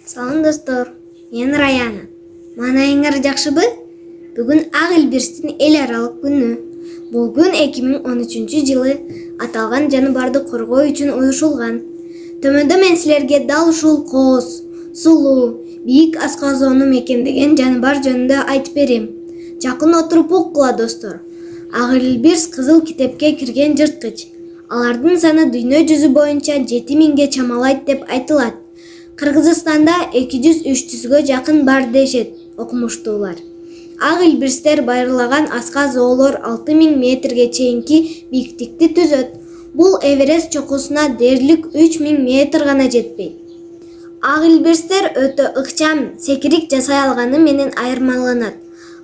Салам достор, мен Раяна. Манайыңар жакшыбы? Бүгүн Ак Илбирстин эл аралык күнү. Бул күн 2013-жылы аталган жаныбарды коргоо үчүн уюшулган. Төмөндө мен силерге дал ушул кооз, сулуу, бийик асказоону мекендеген жаныбар жөнүндө айтып берем. Жакын отуруп уккула достор. Ак Илбирс кызыл китепке кирген жырткыч. Алардын саны дүйнө жүзү боюнча 7000ге чамалайт деп айтылат. Кыргызстанда 200-300гө жакын бар дешет окумуштуулар. Ак Илбирстер байырлаган асказоолор 6000 метрге чейинки бийиктикти түзөт. Бул Эверест чокусуна дээрлик 3000 метр гана жетпейт. Ак Илбирстер өтө ыкчам секирик жасай алганы менен айырмаланат.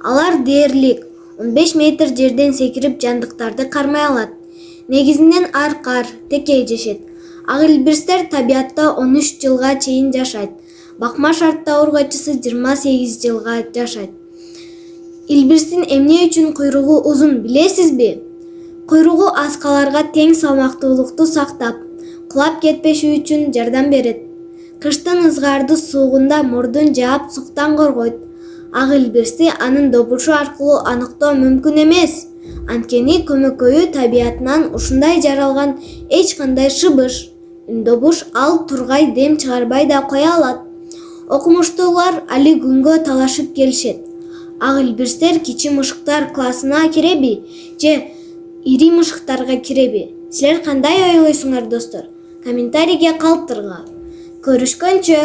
Алар дээрлик 15 метр жерден секирип жандыктарды кармай алат. Негизинен аркар, текей жешет. Ак Илбирстер табиатта 13 жылга чейин жашайт. Бакма шартта ургачысы 28 жылга жашайт. Илбирстин эмне үчүн куйругу узун билесизби? Куйругу аскаларга тең салмактуулукту сактап, кулап кетпеши үчүн жардам берет. Кыштын ызгаардуу суугунда мурдун жаап суктан коргойт. Ак Илбирсти анын добушу аркылуу аныктоо мүмкүн эмес. Анткени көмөкөйү табиятынан ушундай жаралган эч кандай шыбыш, добуш ал тургай дем чыгарбай да кое алат. Окумуштуулар али күнгө талашып келишет. Ак Илбирстер кичи мышыктар классына киреби же ири мышыктарга киреби? Силер кандай ойлойсуңар достор? Комментарийге калтыргыла. Көрүшкөнчө.